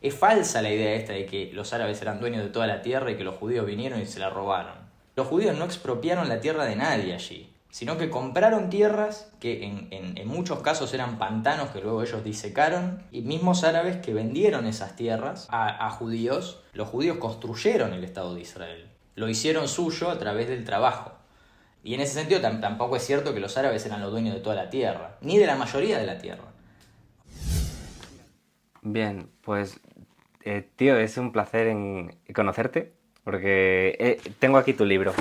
Es falsa la idea esta de que los árabes eran dueños de toda la tierra y que los judíos vinieron y se la robaron. Los judíos no expropiaron la tierra de nadie allí, sino que compraron tierras que en muchos casos eran pantanos que luego ellos disecaron, y mismos árabes que vendieron esas tierras a judíos. Los judíos construyeron el Estado de Israel, lo hicieron suyo a través del trabajo. Y en ese sentido tampoco es cierto que los árabes eran los dueños de toda la tierra, ni de la mayoría de la tierra. Bien, pues tío, es un placer en conocerte, porque tengo aquí tu libro.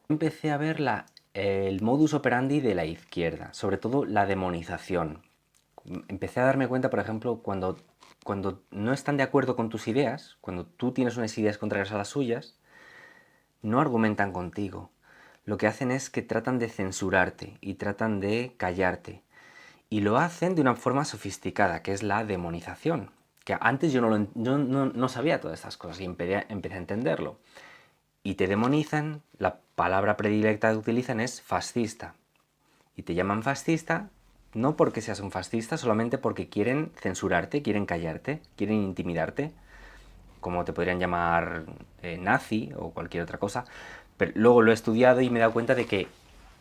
Empecé a ver el modus operandi de la izquierda, sobre todo la demonización. Empecé a darme cuenta, por ejemplo, cuando no están de acuerdo con tus ideas, cuando tú tienes unas ideas contrarias a las suyas, no argumentan contigo. Lo que hacen es que tratan de censurarte y tratan de callarte. Y lo hacen de una forma sofisticada, que es la demonización. Que antes yo no sabía todas estas cosas y empecé a entenderlo. Y te demonizan, la palabra predilecta que utilizan es fascista. Y te llaman fascista no porque seas un fascista, solamente porque quieren censurarte, quieren callarte, quieren intimidarte, como te podrían llamar nazi o cualquier otra cosa. Pero luego lo he estudiado y me he dado cuenta de que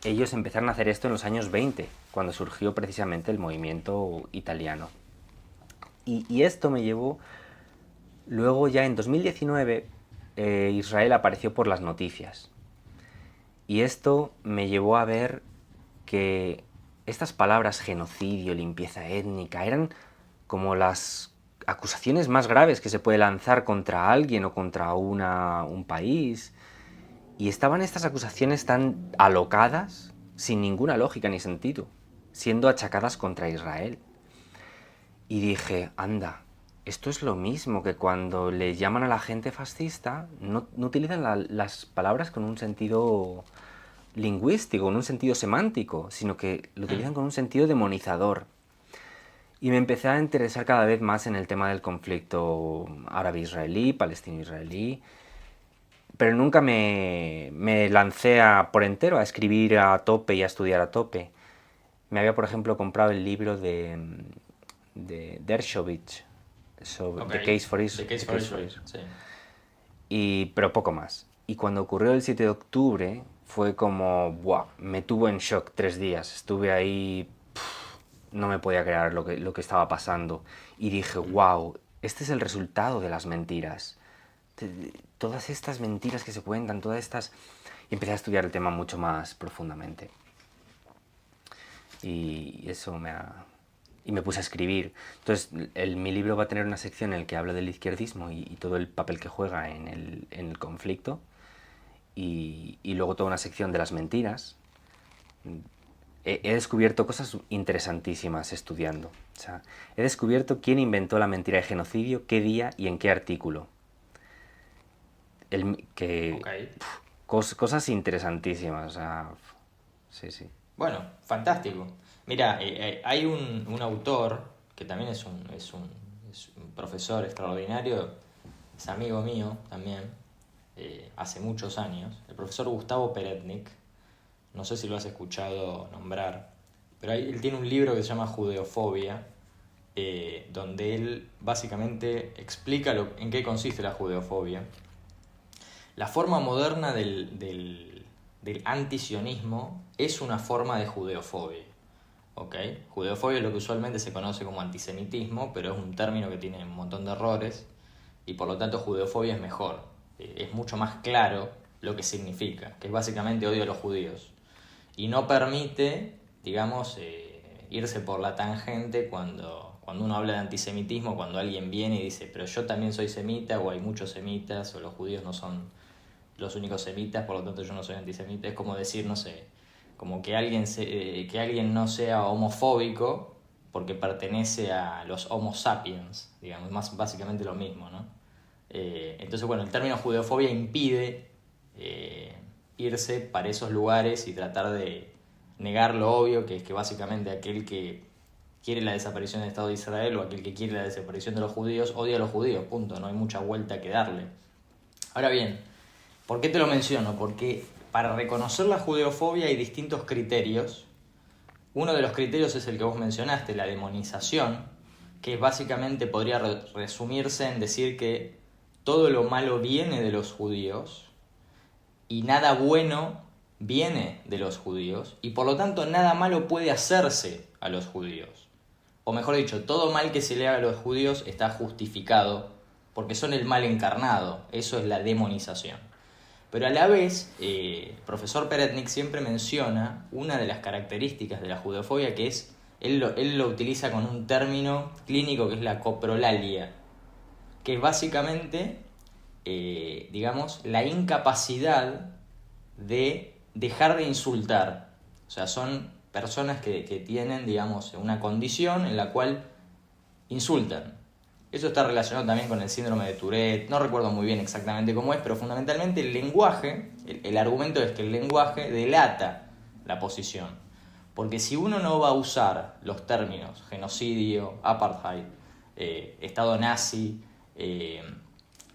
ellos empezaron a hacer esto en los años 20, cuando surgió precisamente el movimiento italiano. Y esto me llevó, luego ya en 2019, Israel apareció por las noticias. Y esto me llevó a ver que estas palabras genocidio, limpieza étnica, eran como las acusaciones más graves que se puede lanzar contra alguien o contra un país. Y estaban estas acusaciones tan alocadas, sin ninguna lógica ni sentido, siendo achacadas contra Israel. Y dije, anda, esto es lo mismo que cuando le llaman a la gente fascista, no utilizan las palabras con un sentido lingüístico, con un sentido semántico, sino que lo utilizan con un sentido demonizador. Y me empecé a interesar cada vez más en el tema del conflicto árabe-israelí, palestino-israelí, pero nunca me lancé por entero a escribir a tope y a estudiar a tope. Me había, por ejemplo, comprado el libro de Dershowitz, sobre Ok, The Case for The Israel. Case for Israel, sí. Pero poco más. Y cuando ocurrió el 7 de octubre, fue como, ¡buah! Me tuvo en shock 3 días. Estuve ahí, no me podía creer lo que estaba pasando. Y dije, wow, este es el resultado de las mentiras. Todas estas mentiras que se cuentan, todas estas... Y empecé a estudiar el tema mucho más profundamente. Y eso y me puse a escribir. Entonces, mi libro va a tener una sección en la que habla del izquierdismo y todo el papel que juega en el conflicto. Y luego toda una sección de las mentiras. He descubierto cosas interesantísimas estudiando. O sea, he descubierto quién inventó la mentira de genocidio, qué día y en qué artículo. Ok. Cosas interesantísimas. O sea, sí, sí. Bueno, fantástico. Mira, hay un autor que también es un profesor extraordinario, es amigo mío también, hace muchos años, el profesor Gustavo Peretnik. No sé si lo has escuchado nombrar, pero él tiene un libro que se llama Judeofobia, donde él básicamente explica en qué consiste la judeofobia. La forma moderna del antisionismo es una forma de judeofobia. ¿Ok? Judeofobia es lo que usualmente se conoce como antisemitismo, pero es un término que tiene un montón de errores y por lo tanto judeofobia es mejor. Es mucho más claro lo que significa, que es básicamente odio a los judíos. Y no permite, digamos, irse por la tangente cuando uno habla de antisemitismo, cuando alguien viene y dice, pero yo también soy semita, o hay muchos semitas, o los judíos no son los únicos semitas, por lo tanto yo no soy antisemita. Es como decir, no sé, como que que alguien no sea homofóbico porque pertenece a los homo sapiens, digamos, más básicamente lo mismo, ¿no? Entonces, bueno, el término judeofobia impide irse para esos lugares y tratar de negar lo obvio, que es que básicamente aquel que quiere la desaparición del Estado de Israel o aquel que quiere la desaparición de los judíos odia a los judíos, punto, no hay mucha vuelta que darle. Ahora bien, ¿por qué te lo menciono? Porque para reconocer la judeofobia hay distintos criterios. Uno de los criterios es el que vos mencionaste, la demonización, que básicamente podría resumirse en decir que todo lo malo viene de los judíos y nada bueno viene de los judíos, y por lo tanto nada malo puede hacerse a los judíos. O mejor dicho, todo mal que se le haga a los judíos está justificado porque son el mal encarnado. Eso es la demonización. Pero a la vez, el profesor Peretnik siempre menciona una de las características de la judeofobia, que es, él lo utiliza con un término clínico que es la coprolalia, que es básicamente, digamos, la incapacidad de dejar de insultar. O sea, son personas que tienen, digamos, una condición en la cual insultan. Eso está relacionado también con el síndrome de Tourette. No recuerdo muy bien exactamente cómo es, pero fundamentalmente el lenguaje, el argumento es que el lenguaje delata la posición. Porque si uno no va a usar los términos genocidio, apartheid, estado nazi,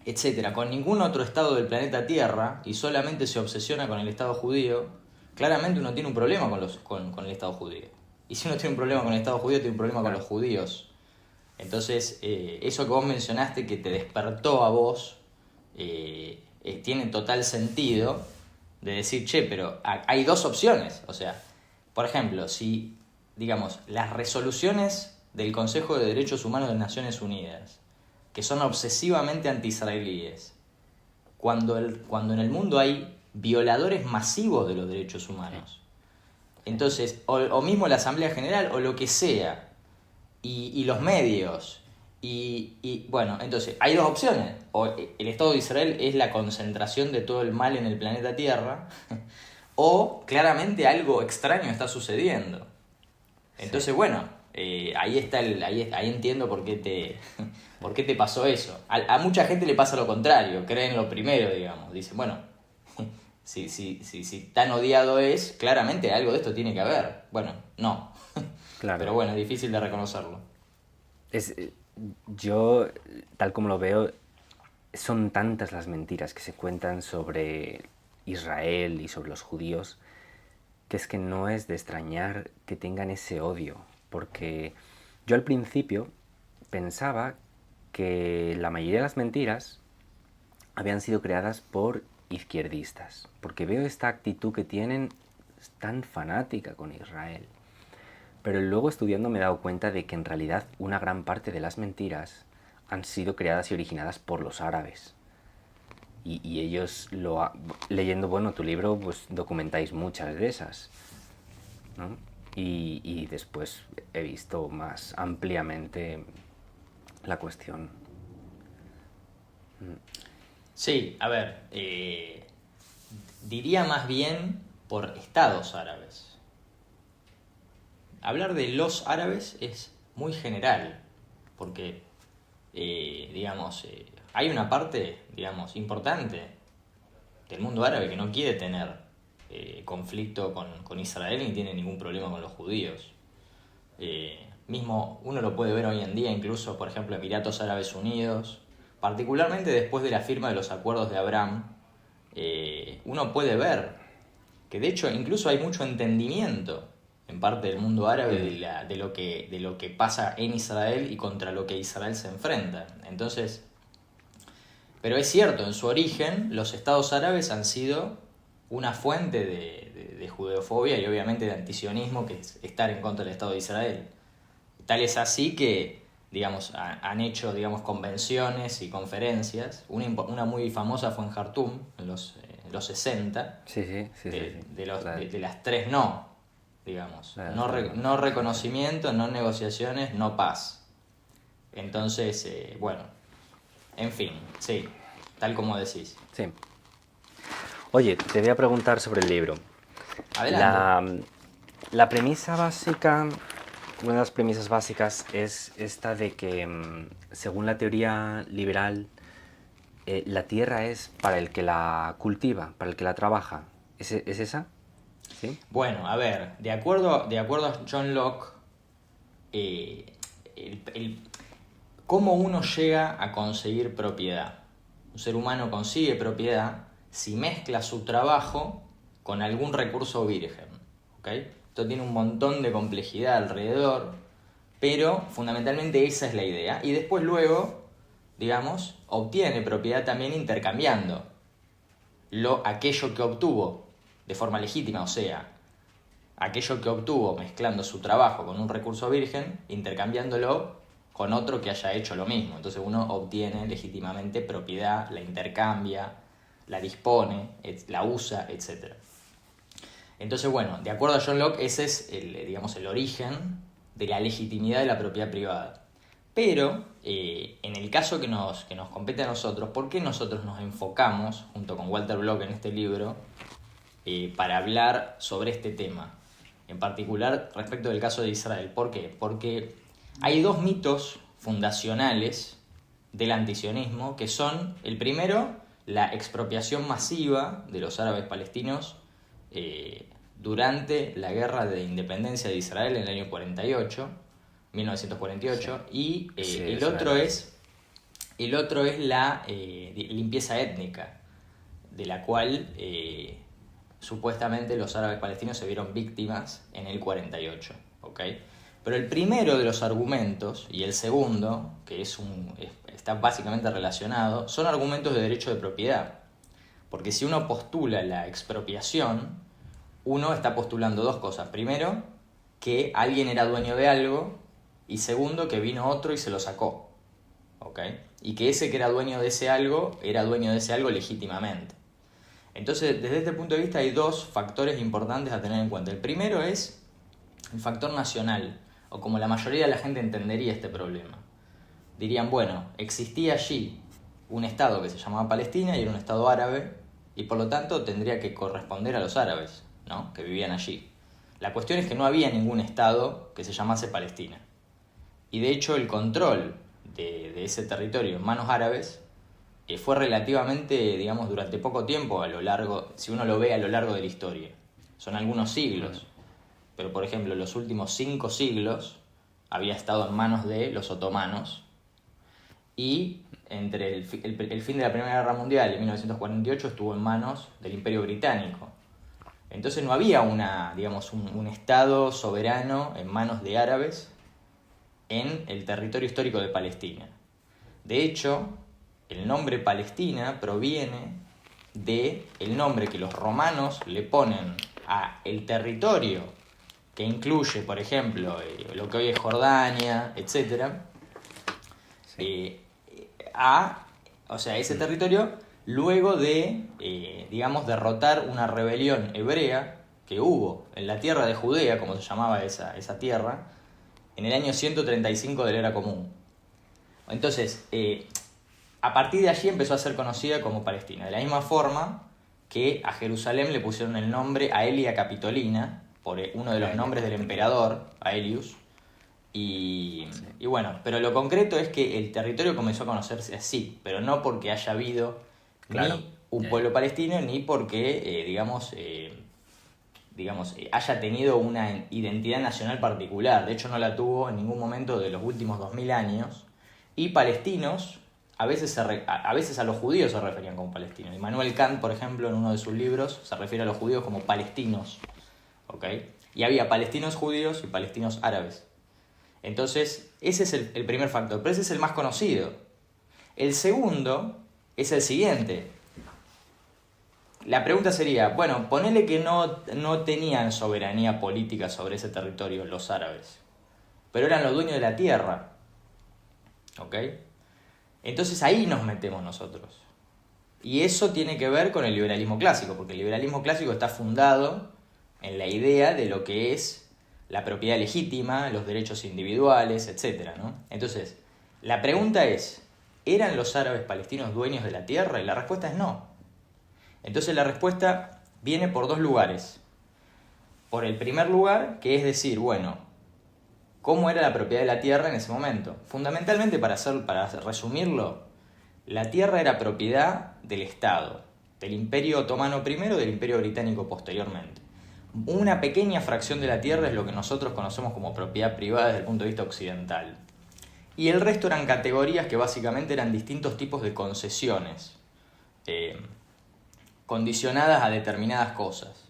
etcétera, con ningún otro estado del planeta Tierra, y solamente se obsesiona con el estado judío, claramente uno tiene un problema con el estado judío. Y si uno tiene un problema con el estado judío, tiene un problema con los judíos. Entonces, eso que vos mencionaste que te despertó a vos, tiene total sentido de decir, che, pero hay dos opciones. O sea, por ejemplo, si, digamos, las resoluciones del Consejo de Derechos Humanos de Naciones Unidas, que son obsesivamente anti-israelíes, cuando en el mundo hay violadores masivos de los derechos humanos, entonces, o mismo la Asamblea General, o lo que sea, y los medios, y bueno, entonces, hay dos opciones. O el Estado de Israel es la concentración de todo el mal en el planeta Tierra, o claramente algo extraño está sucediendo. Entonces, bueno, ahí está ahí entiendo por qué te pasó eso. A mucha gente le pasa lo contrario, creen lo primero, digamos. Dicen, bueno, si tan odiado es, claramente algo de esto tiene que haber. Bueno, no. Claro. Pero bueno, es difícil de reconocerlo. Yo, tal como lo veo, son tantas las mentiras que se cuentan sobre Israel y sobre los judíos, que es que no es de extrañar que tengan ese odio, porque yo al principio pensaba que la mayoría de las mentiras habían sido creadas por izquierdistas, porque veo esta actitud que tienen tan fanática con Israel. Pero luego estudiando me he dado cuenta de que en realidad una gran parte de las mentiras han sido creadas y originadas por los árabes. Y ellos, leyendo, bueno, tu libro, pues documentáis muchas de esas, ¿no? Y después he visto más ampliamente la cuestión. Sí, a ver, diría más bien por estados árabes. Hablar de los árabes es muy general, porque, digamos, hay una parte, digamos, importante del mundo árabe que no quiere tener conflicto con Israel ni tiene ningún problema con los judíos. Mismo uno lo puede ver hoy en día, incluso, por ejemplo, Emiratos Árabes Unidos, particularmente después de la firma de los acuerdos de Abraham, uno puede ver que de hecho incluso hay mucho entendimiento en parte del mundo árabe de lo que pasa en Israel y contra lo que Israel se enfrenta. Entonces, pero es cierto, en su origen los estados árabes han sido una fuente de judeofobia y obviamente de antisionismo, que es estar en contra del Estado de Israel. Tal es así que, digamos, han hecho, digamos, convenciones y conferencias. Una muy famosa fue en Jartum, en los 60. Sí. De las tres no, digamos. No reconocimiento, no negociaciones, no paz. Entonces, bueno, en fin, sí, tal como decís. Sí. Oye, te voy a preguntar sobre el libro. Adelante. La premisa básica, una de las premisas básicas es esta de que, según la teoría liberal, la tierra es para el que la cultiva, para el que la trabaja. ¿Es esa? ¿Sí? Bueno, a ver, de acuerdo a John Locke, cómo uno llega a conseguir propiedad. Un ser humano consigue propiedad si mezcla su trabajo con algún recurso virgen. ¿Okay? Esto tiene un montón de complejidad alrededor, pero fundamentalmente esa es la idea. Y después luego, digamos, obtiene propiedad también intercambiando aquello que obtuvo de forma legítima, o sea, aquello que obtuvo mezclando su trabajo con un recurso virgen, intercambiándolo con otro que haya hecho lo mismo. Entonces uno obtiene legítimamente propiedad, la intercambia, la dispone, la usa, etc. Entonces, bueno, de acuerdo a John Locke, ese es el origen de la legitimidad de la propiedad privada. Pero, en el caso que nos compete a nosotros, ¿por qué nosotros nos enfocamos, junto con Walter Block en este libro, para hablar sobre este tema? En particular, respecto del caso de Israel. ¿Por qué? Porque hay dos mitos fundacionales del antisionismo, que son, el primero, la expropiación masiva de los árabes palestinos durante la guerra de independencia de Israel en el año 1948, y el otro es la limpieza étnica, de la cual supuestamente los árabes palestinos se vieron víctimas en el 48, ¿ok? Pero el primero de los argumentos y el segundo, que está básicamente relacionado, son argumentos de derecho de propiedad. Porque si uno postula la expropiación, uno está postulando dos cosas. Primero, que alguien era dueño de algo, y segundo, que vino otro y se lo sacó, ¿ok? Y que ese que era dueño de ese algo legítimamente. Entonces, desde este punto de vista hay dos factores importantes a tener en cuenta. El primero es el factor nacional, o como la mayoría de la gente entendería este problema. Dirían, bueno, existía allí un estado que se llamaba Palestina y era un estado árabe, y por lo tanto tendría que corresponder a los árabes, ¿no?, que vivían allí. La cuestión es que no había ningún estado que se llamase Palestina. Y de hecho el control de ese territorio en manos árabes fue relativamente, digamos, durante poco tiempo, si uno lo ve a lo largo de la historia. Son algunos siglos. Pero, por ejemplo, los últimos 5 siglos había estado en manos de los otomanos, y entre el fin de la Primera Guerra Mundial y 1948 estuvo en manos del Imperio Británico. Entonces no había un Estado soberano en manos de árabes en el territorio histórico de Palestina. De hecho, el nombre Palestina proviene del nombre que los romanos le ponen a el territorio que incluye, por ejemplo, lo que hoy es Jordania, etc. Ese territorio, luego de, derrotar una rebelión hebrea que hubo en la tierra de Judea, como se llamaba esa tierra, en el año 135 de la Era Común. Entonces, a partir de allí empezó a ser conocida como Palestina. De la misma forma que a Jerusalén le pusieron el nombre Aelia Capitolina, por uno de los nombres del emperador, Aelius. Y bueno, pero lo concreto es que el territorio comenzó a conocerse así, pero no porque haya habido ni un pueblo palestino, ni porque, haya tenido una identidad nacional particular. De hecho, no la tuvo en ningún momento de los últimos 2000 años. Y palestinos, a veces a los judíos se referían como palestinos. Immanuel Kant, por ejemplo, en uno de sus libros, se refiere a los judíos como palestinos, ¿ok? Y había palestinos judíos y palestinos árabes. Entonces, ese es el primer factor, pero ese es el más conocido. El segundo es el siguiente. La pregunta sería, bueno, ponele que no tenían soberanía política sobre ese territorio los árabes, pero eran los dueños de la tierra, ¿ok? Entonces ahí nos metemos nosotros. Y eso tiene que ver con el liberalismo clásico, porque el liberalismo clásico está fundado en la idea de lo que es la propiedad legítima, los derechos individuales, etc., ¿no? Entonces, la pregunta es, ¿eran los árabes palestinos dueños de la tierra? Y la respuesta es no. Entonces la respuesta viene por dos lugares. Por el primer lugar, que es decir, bueno, ¿cómo era la propiedad de la tierra en ese momento? Fundamentalmente, para resumirlo, la tierra era propiedad del Estado, del Imperio Otomano primero, del Imperio Británico posteriormente. Una pequeña fracción de la tierra es lo que nosotros conocemos como propiedad privada desde el punto de vista occidental. Y el resto eran categorías que básicamente eran distintos tipos de concesiones, condicionadas a determinadas cosas.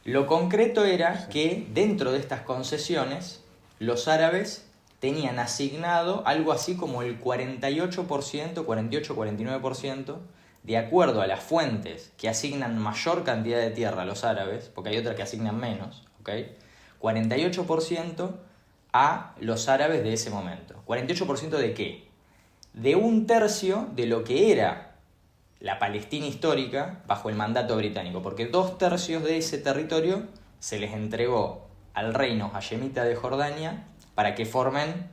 Lo concreto era que dentro de estas concesiones los árabes tenían asignado algo así como el 48%, 48, 49%, de acuerdo a las fuentes que asignan mayor cantidad de tierra a los árabes, porque hay otras que asignan menos, ¿ok? 48% a los árabes de ese momento. ¿48% de qué? De un tercio de lo que era la Palestina histórica bajo el mandato británico, porque 2/3 de ese territorio se les entregó al reino hashemita de Jordania para que formen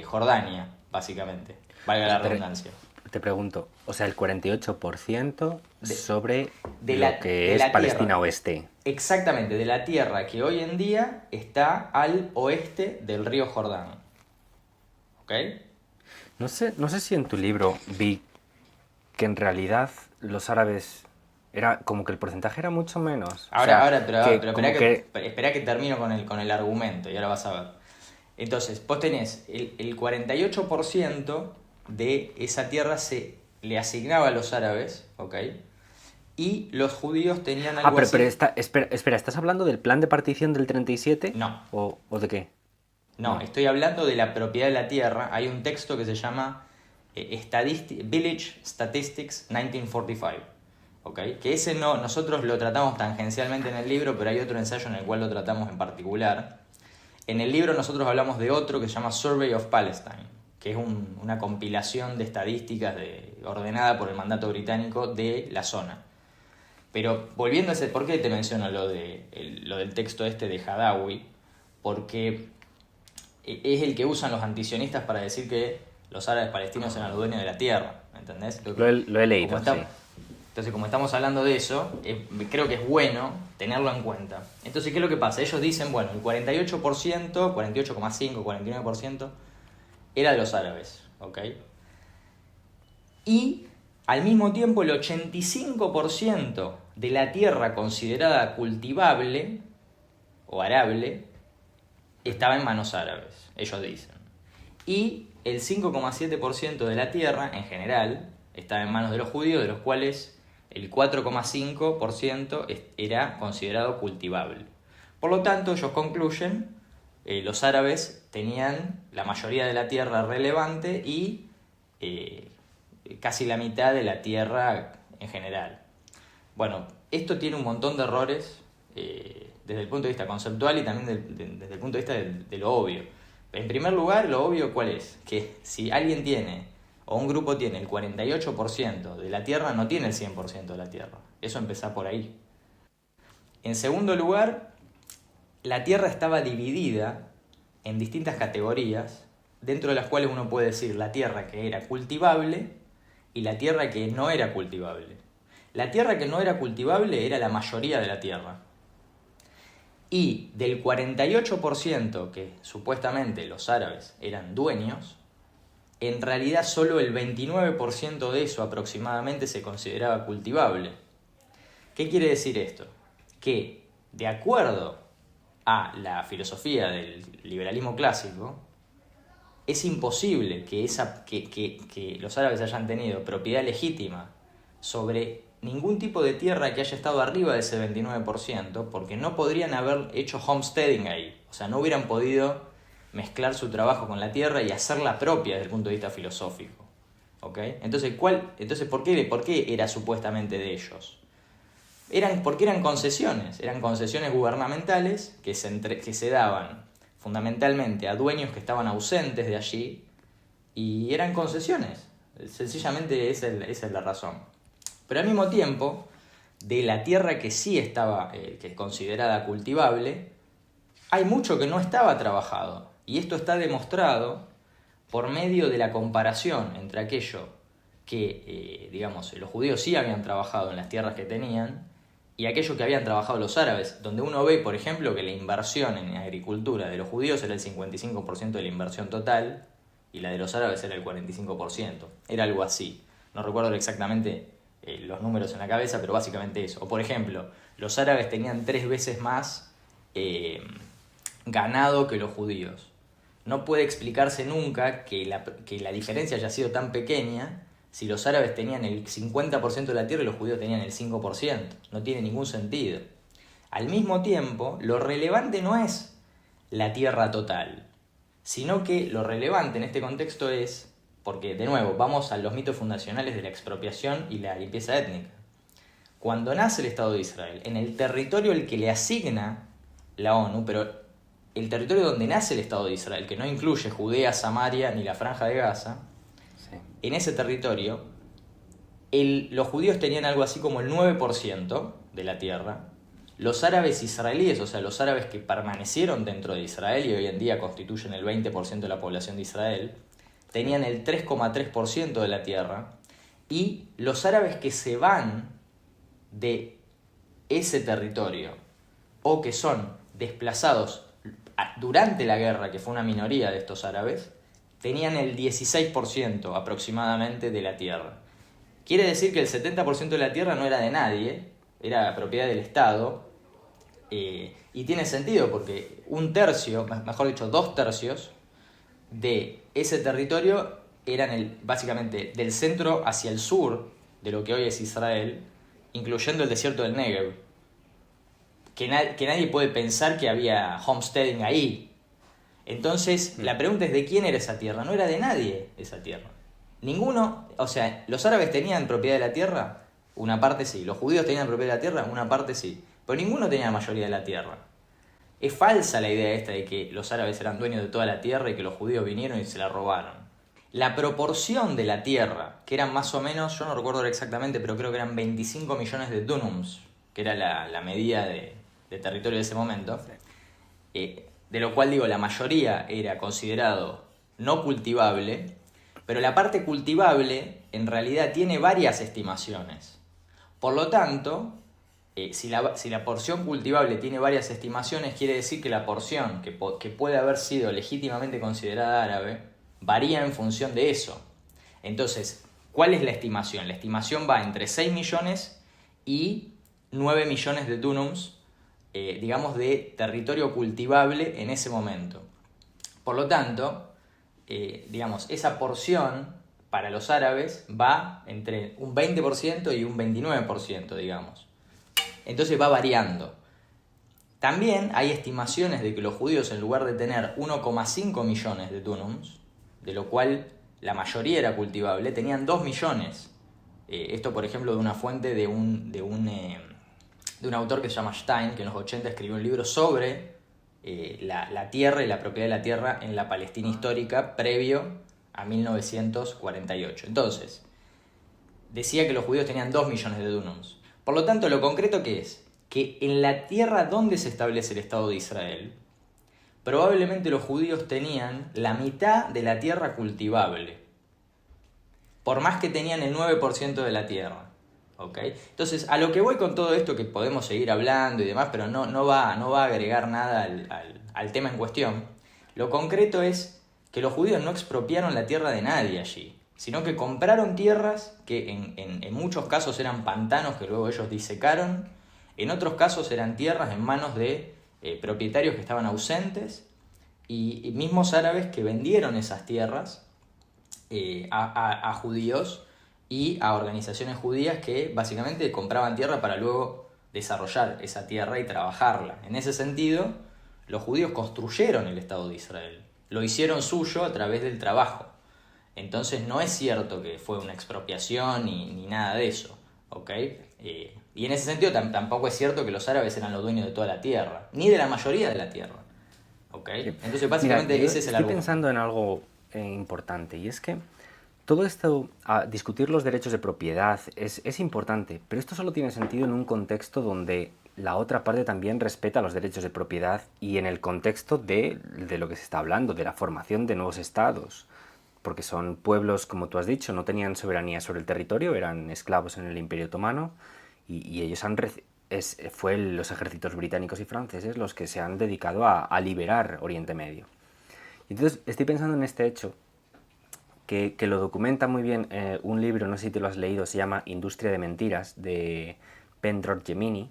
Jordania, básicamente, valga la redundancia. Te pregunto, o sea, el 48% sobre de lo la- que de es la Palestina tierra. Oeste. Exactamente, de la tierra que hoy en día está al oeste del río Jordán. ¿Ok? No sé si en tu libro vi que en realidad los árabes era como que el porcentaje era mucho menos. O sea, Pero que como espera que termino con el argumento y ahora vas a ver. Entonces, vos tenés el 48% de esa tierra se le asignaba a los árabes, ¿ok? Y los judíos tenían algo así. Espera, ¿estás hablando del plan de partición del 37? No. ¿O de qué? No, estoy hablando de la propiedad de la tierra. Hay un texto que se llama Village Statistics 1945. ¿Ok? Que ese no, nosotros lo tratamos tangencialmente en el libro, pero hay otro ensayo en el cual lo tratamos en particular. En el libro nosotros hablamos de otro que se llama Survey of Palestine, que es una compilación de estadísticas ordenada por el mandato británico de la zona. Pero volviendo a ese, ¿por qué te menciono lo del texto este de Hadawi? Porque es el que usan los antisionistas para decir que los árabes palestinos eran los dueños de la tierra, ¿entendés? Lo he leído, sí. Entonces, como estamos hablando de eso, creo que es bueno tenerlo en cuenta. Entonces, ¿qué es lo que pasa? Ellos dicen, bueno, el 48%, 48,5%, 49% era de los árabes, ¿ok? Y al mismo tiempo el 85% de la tierra considerada cultivable o arable estaba en manos árabes, ellos dicen. Y el 5,7% de la tierra, en general, estaba en manos de los judíos, de los cuales el 4,5% era considerado cultivable. Por lo tanto, ellos concluyen, los árabes tenían la mayoría de la tierra relevante y casi la mitad de la tierra en general. Bueno, esto tiene un montón de errores desde el punto de vista conceptual y también desde el punto de vista de lo obvio. En primer lugar, lo obvio, ¿cuál es? Que si alguien tiene, o un grupo tiene el 48% de la tierra, no tiene el 100% de la tierra. Eso empieza por ahí. En segundo lugar, la tierra estaba dividida en distintas categorías, dentro de las cuales uno puede decir la tierra que era cultivable y la tierra que no era cultivable. La tierra que no era cultivable era la mayoría de la tierra. Y del 48% que supuestamente los árabes eran dueños, en realidad solo el 29% de eso aproximadamente se consideraba cultivable. ¿Qué quiere decir esto? Que de acuerdo a la filosofía del liberalismo clásico, es imposible que los árabes hayan tenido propiedad legítima sobre ningún tipo de tierra que haya estado arriba de ese 29%, porque no podrían haber hecho homesteading ahí. O sea, no hubieran podido mezclar su trabajo con la tierra y hacerla propia desde el punto de vista filosófico. ¿Ok? Entonces, ¿por qué era supuestamente de ellos? Porque eran concesiones gubernamentales que se daban fundamentalmente a dueños que estaban ausentes de allí y eran concesiones. Sencillamente esa es la razón. Pero al mismo tiempo, de la tierra que sí estaba que es considerada cultivable, hay mucho que no estaba trabajado. Y esto está demostrado por medio de la comparación entre aquello que, los judíos sí habían trabajado en las tierras que tenían y aquello que habían trabajado los árabes, donde uno ve, por ejemplo, que la inversión en agricultura de los judíos era el 55% de la inversión total y la de los árabes era el 45%. Era algo así. No recuerdo exactamente los números en la cabeza, pero básicamente eso. O por ejemplo, los árabes tenían 3 veces más ganado que los judíos. No puede explicarse nunca que la diferencia haya sido tan pequeña si los árabes tenían el 50% de la tierra y los judíos tenían el 5%. No tiene ningún sentido. Al mismo tiempo, lo relevante no es la tierra total. sino que lo relevante en este contexto es, porque de nuevo, vamos a los mitos fundacionales de la expropiación y la limpieza étnica. Cuando nace el Estado de Israel, en el territorio al que le asigna la ONU, pero el territorio donde nace el Estado de Israel, que no incluye Judea, Samaria ni la Franja de Gaza, Sí. en ese territorio los judíos tenían algo así como el 9% de la tierra. Los árabes israelíes, o sea, los árabes que permanecieron dentro de Israel y hoy en día constituyen el 20% de la población de Israel, tenían el 3,3% de la tierra. Y los árabes que se van de ese territorio o que son desplazados durante la guerra, que fue una minoría de estos árabes, tenían el 16% aproximadamente de la tierra. Quiere decir que el 70% de la tierra no era de nadie, era propiedad del Estado, y tiene sentido porque un tercio, mejor dicho, 2/3 de ese territorio eran básicamente del centro hacia el sur de lo que hoy es Israel, incluyendo el desierto del Negev. Que nadie puede pensar que había homesteading ahí. Entonces, la pregunta es ¿de quién era esa tierra? No era de nadie esa tierra. Ninguno, o sea, los árabes tenían propiedad de la tierra, una parte sí. Los judíos tenían propiedad de la tierra, una parte sí. Pero ninguno tenía la mayoría de la tierra. Es falsa la idea esta de que los árabes eran dueños de toda la tierra y que los judíos vinieron y se la robaron. La proporción de la tierra, que eran más o menos, yo no recuerdo exactamente, pero creo que eran 25 millones de dunums, que era la medida de territorio de ese momento, de lo cual digo, la mayoría era considerado no cultivable, pero la parte cultivable en realidad tiene varias estimaciones. Por lo tanto, si la porción cultivable tiene varias estimaciones, quiere decir que la porción que puede haber sido legítimamente considerada árabe varía en función de eso. Entonces, ¿cuál es la estimación? La estimación va entre 6 millones y 9 millones de dunums, digamos, de territorio cultivable en ese momento. Por lo tanto, digamos, esa porción para los árabes va entre un 20% y un 29%, digamos. Entonces va variando. También hay estimaciones de que los judíos, en lugar de tener 1,5 millones de dunums, de lo cual la mayoría era cultivable, tenían 2 millones. Esto, por ejemplo, de una fuente de un autor que se llama Stein, que en los 80 escribió un libro sobre la tierra y la propiedad de la tierra en la Palestina histórica previo a 1948. Entonces, decía que los judíos tenían 2 millones de dunums. Por lo tanto, lo concreto que es que en la tierra donde se establece el Estado de Israel, probablemente los judíos tenían la mitad de la tierra cultivable, por más que tenían el 9% de la tierra. ¿Okay? Entonces, a lo que voy con todo esto, que podemos seguir hablando y demás, pero no va a agregar nada al tema en cuestión, lo concreto es que los judíos no expropiaron la tierra de nadie allí, sino que compraron tierras que en muchos casos eran pantanos que luego ellos disecaron, en otros casos eran tierras en manos de propietarios que estaban ausentes y mismos árabes que vendieron esas tierras a judíos y a organizaciones judías que básicamente compraban tierra para luego desarrollar esa tierra y trabajarla. En ese sentido, los judíos construyeron el Estado de Israel, lo hicieron suyo a través del trabajo. Entonces no es cierto que fue una expropiación ni nada de eso, ¿ok? Y en ese sentido tampoco es cierto que los árabes eran los dueños de toda la tierra, ni de la mayoría de la tierra, ¿ok? Entonces básicamente Mira, ese es el estoy argumento. pensando en algo importante, y es que todo esto, discutir los derechos de propiedad es importante, pero esto solo tiene sentido en un contexto donde la otra parte también respeta los derechos de propiedad y en el contexto de lo que se está hablando, de la formación de nuevos estados. Porque son pueblos, como tú has dicho, no tenían soberanía sobre el territorio, eran esclavos en el Imperio Otomano y ellos fue los ejércitos británicos y franceses los que se han dedicado a liberar Oriente Medio. Y entonces estoy pensando en este hecho que lo documenta muy bien un libro, no sé si te lo has leído, se llama Industria de Mentiras, de Pendrod Gemini.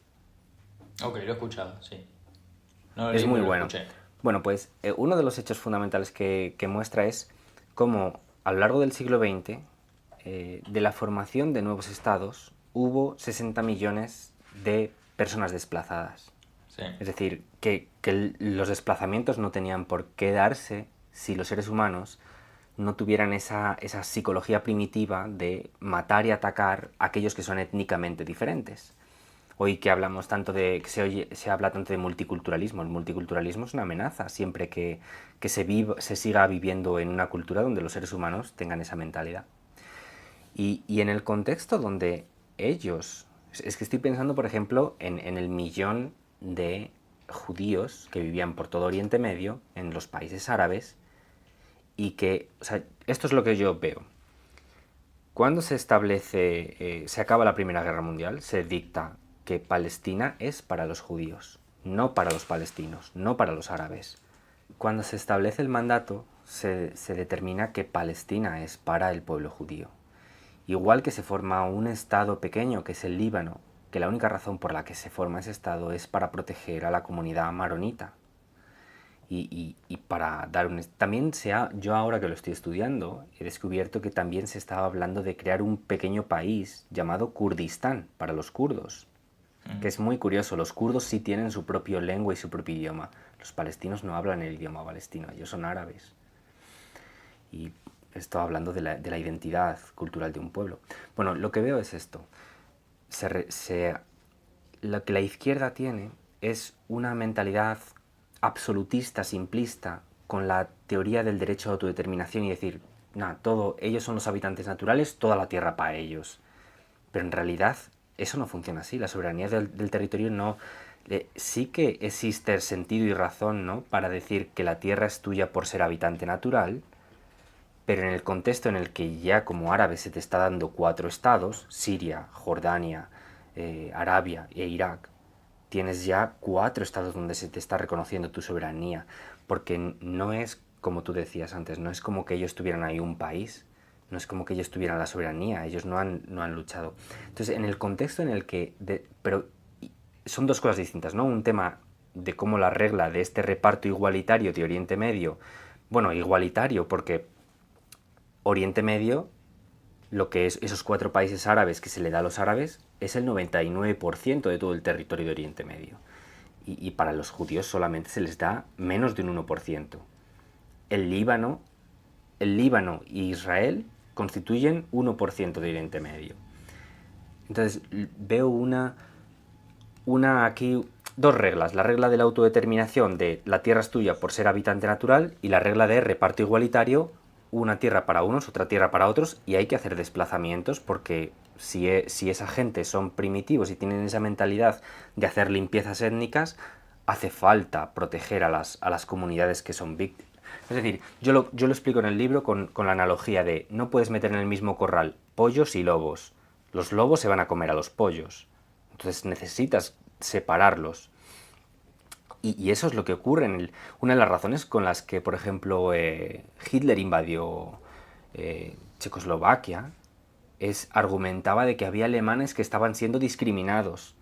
Ok, lo he escuchado, sí. No lo Es leí, muy pero lo bueno. escuché. Bueno, pues uno de los hechos fundamentales que muestra es cómo a lo largo del siglo XX, de la formación de nuevos estados, hubo 60 millones de personas desplazadas. Sí. Es decir, que los desplazamientos no tenían por qué darse si los seres humanos no tuvieran esa psicología primitiva de matar y atacar a aquellos que son étnicamente diferentes. Hoy que hablamos tanto de, que se habla tanto de multiculturalismo, el multiculturalismo es una amenaza siempre que se siga viviendo en una cultura donde los seres humanos tengan esa mentalidad. Y en el contexto donde ellos, es que estoy pensando por ejemplo en el millón de judíos que vivían por todo Oriente Medio, en los países árabes, y que, o sea, esto es lo que yo veo. Cuando se establece, se acaba la Primera Guerra Mundial, se dicta que Palestina es para los judíos, no para los palestinos, no para los árabes. Cuando se establece el mandato, se determina que Palestina es para el pueblo judío. Igual que se forma un estado pequeño, que es el Líbano, que la única razón por la que se forma ese estado es para proteger a la comunidad maronita. Y para dar un... También yo ahora que lo estoy estudiando, he descubierto que también se estaba hablando de crear un pequeño país llamado Kurdistán para los kurdos. Que es muy curioso, los kurdos sí tienen su propia lengua y su propio idioma. Los palestinos no hablan el idioma palestino, ellos son árabes. Y estoy hablando de la identidad cultural de un pueblo. Bueno, lo que veo es esto. Lo que la izquierda tiene es una mentalidad absolutista, simplista, con la teoría del derecho a autodeterminación y decir, nada, ellos son los habitantes naturales, toda la tierra para ellos. Pero en realidad eso no funciona así, la soberanía del territorio no... sí que existe sentido y razón, ¿no?, para decir que la tierra es tuya por ser habitante natural, pero en el contexto en el que ya como árabe se te está dando 4 estados, Siria, Jordania, Arabia e Irak, tienes ya 4 estados donde se te está reconociendo tu soberanía, porque no es, como tú decías antes, no es como que ellos tuvieran ahí un país, no es como que ellos tuvieran la soberanía, ellos no han luchado. Entonces, en el contexto en el que... pero son dos cosas distintas, ¿no? Un tema de cómo la regla de este reparto igualitario de Oriente Medio, bueno, igualitario porque Oriente Medio, lo que es esos 4 países árabes que se le da a los árabes, es el 99% de todo el territorio de Oriente Medio. Y para los judíos solamente se les da menos de un 1%. El Líbano e Israel constituyen 1% de Oriente Medio. Entonces veo aquí dos reglas. La regla de la autodeterminación de la tierra es tuya por ser habitante natural y la regla de reparto igualitario, una tierra para unos, otra tierra para otros, y hay que hacer desplazamientos porque si esa gente son primitivos y tienen esa mentalidad de hacer limpiezas étnicas, hace falta proteger a las comunidades que son víctimas. Es decir, yo lo explico en el libro con la analogía de no puedes meter en el mismo corral pollos y lobos. Los lobos se van a comer a los pollos. Entonces necesitas separarlos. Y eso es lo que ocurre. Una de las razones con las que, por ejemplo, Hitler invadió Checoslovaquia argumentaba de que había alemanes que estaban siendo discriminados.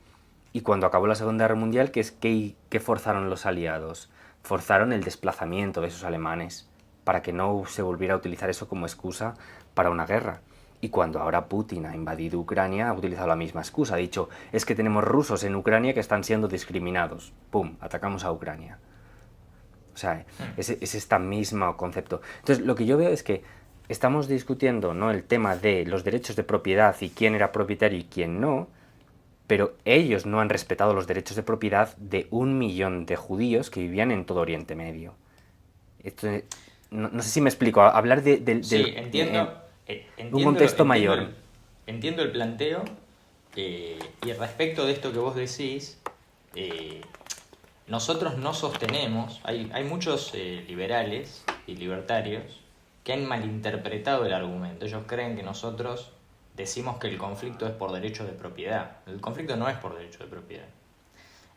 Y cuando acabó la Segunda Guerra Mundial, ¿qué forzaron los aliados? Forzaron el desplazamiento de esos alemanes para que no se volviera a utilizar eso como excusa para una guerra. Y cuando ahora Putin ha invadido Ucrania, ha utilizado la misma excusa. Ha dicho, es que tenemos rusos en Ucrania que están siendo discriminados. ¡Pum! Atacamos a Ucrania. O sea, es este mismo concepto. Entonces, lo que yo veo es que estamos discutiendo, ¿no?, el tema de los derechos de propiedad y quién era propietario y quién no, pero ellos no han respetado los derechos de propiedad de 1 millón de judíos que vivían en todo Oriente Medio. Esto, no sé si me explico. Hablar Sí, entiendo, un contexto mayor. Entiendo el planteo, y respecto de esto que vos decís, nosotros no sostenemos, hay muchos liberales y libertarios que han malinterpretado el argumento. Ellos creen que nosotros decimos que el conflicto es por derechos de propiedad. El conflicto no es por derechos de propiedad.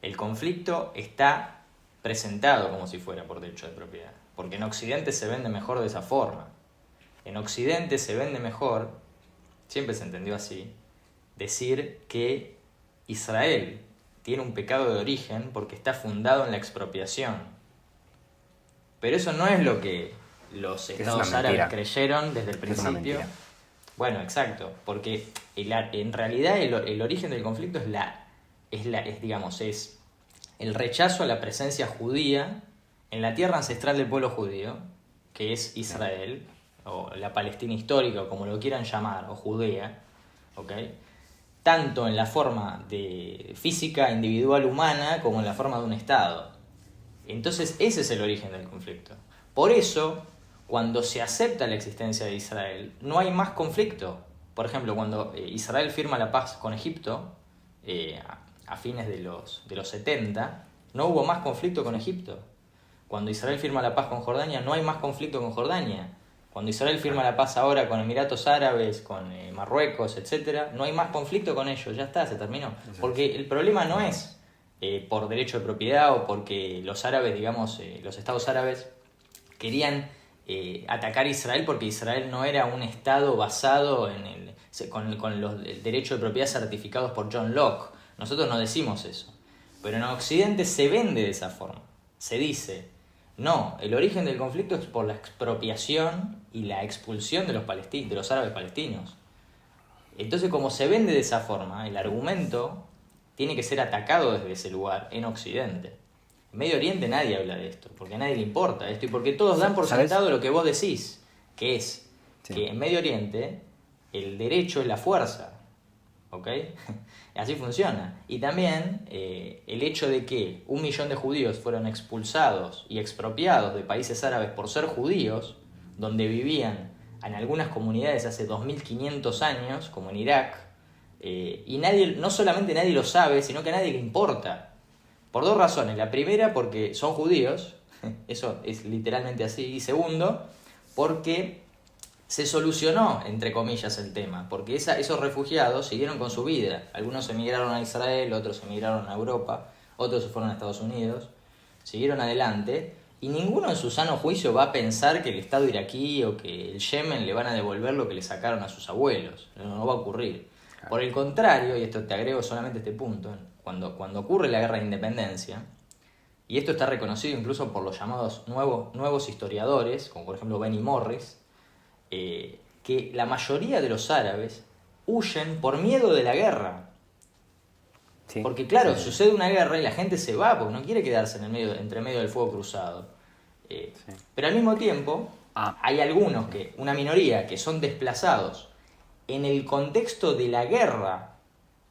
El conflicto está presentado como si fuera por derecho de propiedad, porque en Occidente se vende mejor de esa forma. En Occidente se vende mejor, siempre se entendió así, decir que Israel tiene un pecado de origen porque está fundado en la expropiación. Pero eso no es lo que los estados árabes creyeron desde el principio. Bueno, exacto, porque en realidad el origen del conflicto es el rechazo a la presencia judía en la tierra ancestral del pueblo judío, que es Israel, o la Palestina histórica, o como lo quieran llamar, o Judea, ¿ok? Tanto en la forma de física individual humana como en la forma de un Estado. Entonces ese es el origen del conflicto. Por eso, cuando se acepta la existencia de Israel, no hay más conflicto. Por ejemplo, cuando Israel firma la paz con Egipto, a fines de los 70, no hubo más conflicto con Egipto. Cuando Israel firma la paz con Jordania, no hay más conflicto con Jordania. Cuando Israel firma la paz ahora con Emiratos Árabes, con Marruecos, etc., no hay más conflicto con ellos, ya está, se terminó. Porque el problema no es por derecho de propiedad o porque los árabes, digamos, los estados árabes querían atacar a Israel porque Israel no era un estado basado con los derechos de propiedad certificados por John Locke. Nosotros no decimos eso. Pero en Occidente se vende de esa forma. Se dice, no, el origen del conflicto es por la expropiación y la expulsión de los árabes palestinos. Entonces, como se vende de esa forma, el argumento tiene que ser atacado desde ese lugar en Occidente. En Medio Oriente nadie habla de esto, porque a nadie le importa esto y porque todos dan por sentado lo que vos decís, que es que en Medio Oriente el derecho es la fuerza, ¿ok? Así funciona. Y también el hecho de que 1 millón de judíos fueron expulsados y expropiados de países árabes por ser judíos, donde vivían en algunas comunidades hace 2500 años, como en Irak, y no solamente nadie lo sabe, sino que a nadie le importa. Por 2 razones. La primera, porque son judíos, eso es literalmente así. Y segundo, porque se solucionó, entre comillas, el tema. Porque esos refugiados siguieron con su vida. Algunos emigraron a Israel, otros emigraron a Europa, otros se fueron a Estados Unidos, siguieron adelante. Y ninguno en su sano juicio va a pensar que el Estado iraquí o que el Yemen le van a devolver lo que le sacaron a sus abuelos. No va a ocurrir. Por el contrario, y esto te agrego solamente este punto, cuando ocurre la guerra de independencia, y esto está reconocido incluso por los llamados nuevos historiadores, como por ejemplo Benny Morris, que la mayoría de los árabes huyen por miedo de la guerra. Sí, porque claro, sucede una guerra y la gente se va porque no quiere quedarse entre medio del fuego cruzado. Pero al mismo tiempo hay algunos, una minoría, que son desplazados en el contexto de la guerra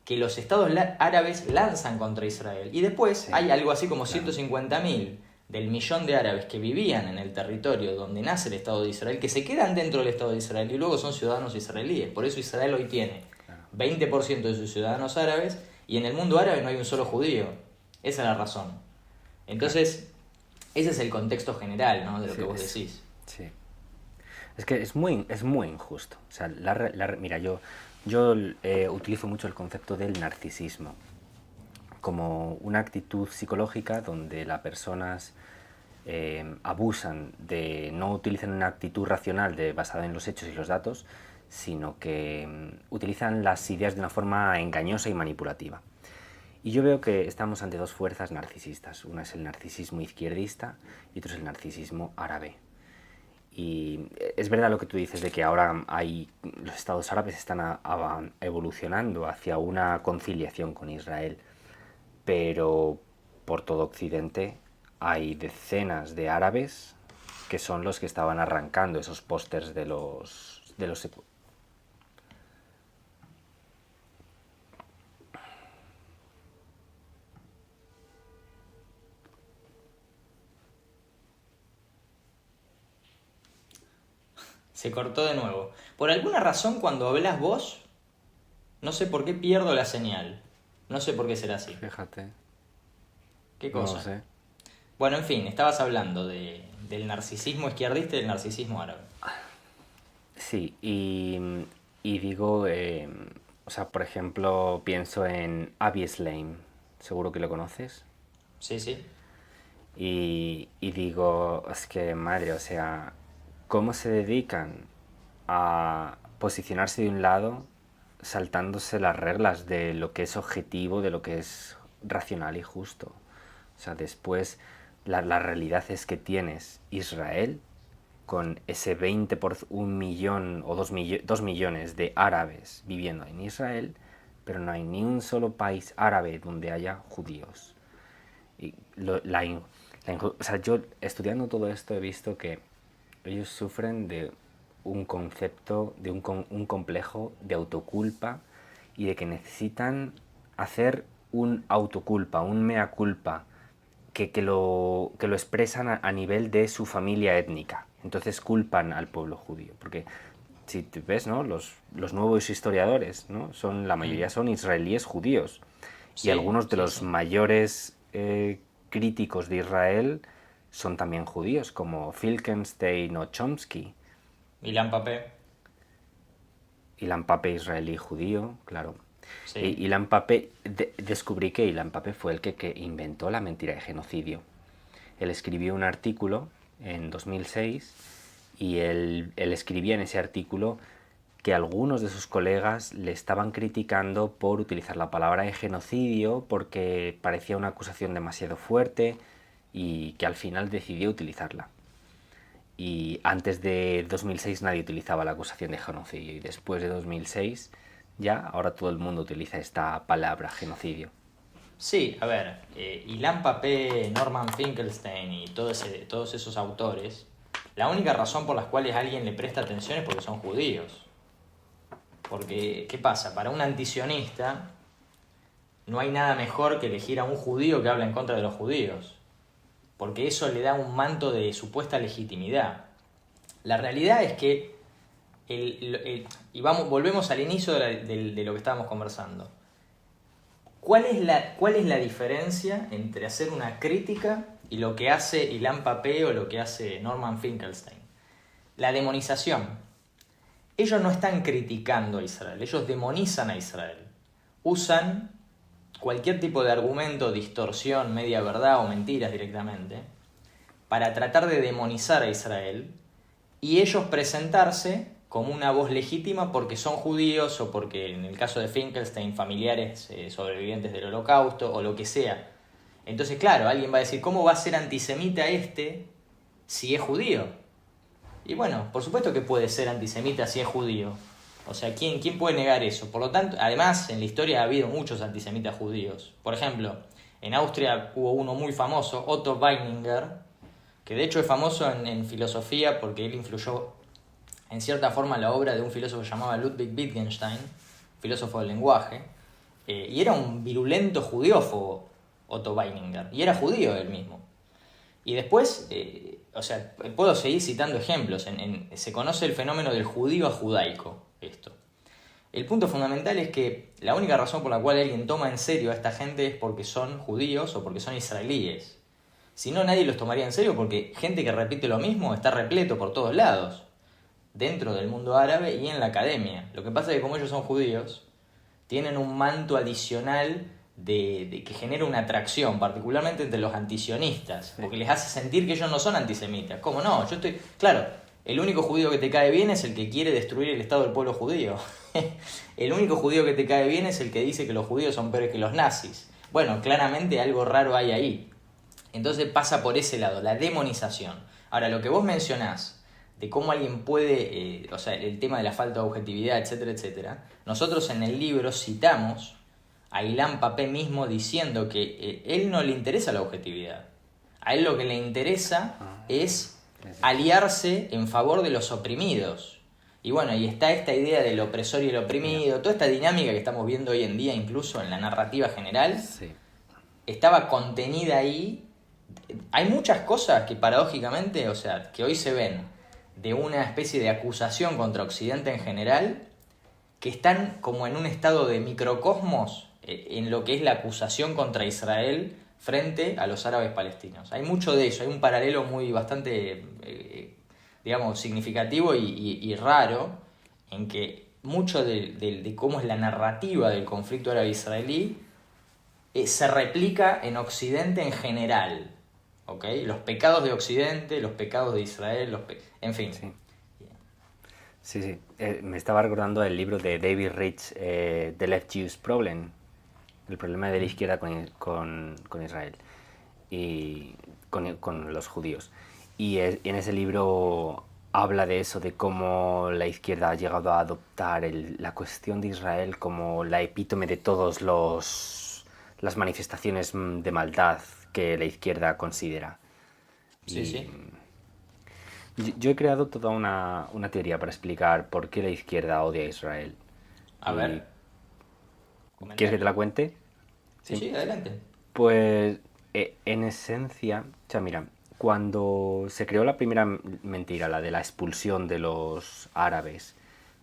que los estados árabes lanzan contra Israel. Y después hay algo así como 150.000 del millón de árabes que vivían en el territorio donde nace el Estado de Israel, que se quedan dentro del Estado de Israel y luego son ciudadanos israelíes. Por eso Israel hoy tiene 20% de sus ciudadanos árabes y en el mundo árabe no hay un solo judío. Esa es la razón. Entonces, ese es el contexto general, ¿no?, de lo que vos decís. Sí. Es que es muy injusto. O sea, mira, yo utilizo mucho el concepto del narcisismo como una actitud psicológica donde las personas abusan no utilizan una actitud racional basada en los hechos y los datos, sino que utilizan las ideas de una forma engañosa y manipulativa. Y yo veo que estamos ante 2 fuerzas narcisistas. Una es el narcisismo izquierdista y otro es el narcisismo árabe. Y es verdad lo que tú dices de que ahora los estados árabes están evolucionando hacia una conciliación con Israel, pero por todo Occidente hay decenas de árabes que son los que estaban arrancando esos pósters de los Se cortó de nuevo. Por alguna razón cuando hablas vos, no sé por qué pierdo la señal. No sé por qué será así. Fíjate. ¿Qué cosa? No sé. Bueno, en fin, estabas hablando del narcisismo izquierdista y del narcisismo árabe. Sí, y digo, o sea, por ejemplo, pienso en Avi Shlaim, seguro que lo conoces. Sí, sí. Y digo, es que madre, o sea, cómo se dedican a posicionarse de un lado saltándose las reglas de lo que es objetivo, de lo que es racional y justo. O sea, después la realidad es que tienes Israel con ese 20 por 1 millón o 2 millones de árabes viviendo en Israel, pero no hay ni un solo país árabe donde haya judíos. Y o sea, yo estudiando todo esto he visto que ellos sufren de un concepto, de un complejo de autoculpa y de que necesitan hacer un autoculpa, un mea culpa, que lo expresan a nivel de su familia étnica. Entonces culpan al pueblo judío, porque si te ves, ¿no? Los nuevos historiadores, ¿no? La Mm. mayoría son israelíes judíos y Sí, algunos de sí, los sí. mayores críticos de Israel son también judíos, como Finkelstein o Chomsky. Ilan Papé, Ilan Pappé israelí judío, claro. sí. Ilan Pappé, descubrí que Ilan Pappé fue el que inventó la mentira de genocidio. Él escribió un artículo en 2006 y él escribía en ese artículo que algunos de sus colegas le estaban criticando por utilizar la palabra de genocidio porque parecía una acusación demasiado fuerte y que al final decidió utilizarla. Y antes de 2006 nadie utilizaba la acusación de genocidio y después de 2006 ya ahora todo el mundo utiliza esta palabra genocidio. Sí, a ver, Ilan Papé, Norman Finkelstein y todos esos autores, la única razón por las cuales alguien le presta atención es porque son judíos. Porque, ¿qué pasa? Para un antisionista no hay nada mejor que elegir a un judío que habla en contra de los judíos. Porque eso le da un manto de supuesta legitimidad. La realidad es que, y volvemos al inicio de lo que estábamos conversando. ¿Cuál es la diferencia entre hacer una crítica y lo que hace Ilan Pappé o lo que hace Norman Finkelstein? La demonización. Ellos no están criticando a Israel, ellos demonizan a Israel. Usan cualquier tipo de argumento, distorsión, media verdad o mentiras directamente para tratar de demonizar a Israel y ellos presentarse como una voz legítima porque son judíos o porque, en el caso de Finkelstein, familiares sobrevivientes del Holocausto o lo que sea. Entonces, claro, alguien va a decir, ¿cómo va a ser antisemita este si es judío? Y bueno, por supuesto que puede ser antisemita si es judío. O sea, ¿quién puede negar eso? Por lo tanto, además, en la historia ha habido muchos antisemitas judíos. Por ejemplo, en Austria hubo uno muy famoso, Otto Weininger, que de hecho es famoso en filosofía porque él influyó en cierta forma la obra de un filósofo llamado Ludwig Wittgenstein, filósofo del lenguaje, y era un virulento judiófobo Otto Weininger, y era judío él mismo. Y después, o sea, puedo seguir citando ejemplos, se conoce el fenómeno del judío a judaico, esto. El punto fundamental es que la única razón por la cual alguien toma en serio a esta gente es porque son judíos o porque son israelíes. Si no, nadie los tomaría en serio porque gente que repite lo mismo está repleto por todos lados, dentro del mundo árabe y en la academia. Lo que pasa es que como ellos son judíos, tienen un manto adicional de que genera una atracción, particularmente entre los antisionistas, Sí. porque les hace sentir que ellos no son antisemitas. ¿Cómo no? Claro, el único judío que te cae bien es el que quiere destruir el Estado del pueblo judío. El único judío que te cae bien es el que dice que los judíos son peores que los nazis. Bueno, claramente algo raro hay ahí. Entonces pasa por ese lado, la demonización. Ahora, lo que vos mencionás, de cómo alguien puede, o sea, el tema de la falta de objetividad, etcétera, etcétera, nosotros en el libro citamos a Ilan Pappé mismo diciendo que él no le interesa la objetividad. A él lo que le interesa es aliarse en favor de los oprimidos. Y bueno, y está esta idea del opresor y el oprimido, toda esta dinámica que estamos viendo hoy en día, incluso en la narrativa general, Sí. estaba contenida ahí. Hay muchas cosas que paradójicamente, o sea, que hoy se ven de una especie de acusación contra Occidente en general, que están como en un estado de microcosmos en lo que es la acusación contra Israel frente a los árabes palestinos. Hay mucho de eso, hay un paralelo muy bastante, digamos, significativo y raro, en que mucho de cómo es la narrativa del conflicto árabe-israelí se replica en Occidente en general. ¿Ok? Los pecados de Occidente, los pecados de Israel, en fin. Sí. Sí, sí. Me estaba recordando el libro de David Rich, The Left Jews Problem, el problema de la izquierda con Israel y con los judíos. Y en ese libro habla de eso, de cómo la izquierda ha llegado a adoptar la cuestión de Israel como la epítome de todas las manifestaciones de maldad que la izquierda considera. Sí, Y sí. Yo he creado toda una teoría para explicar por qué la izquierda odia a Israel. A ¿Y ver, quieres que te coméntame. la cuente? Sí, Sí. sí, adelante. Pues en esencia, o sea, mira, cuando se creó la primera mentira, la de la expulsión de los árabes,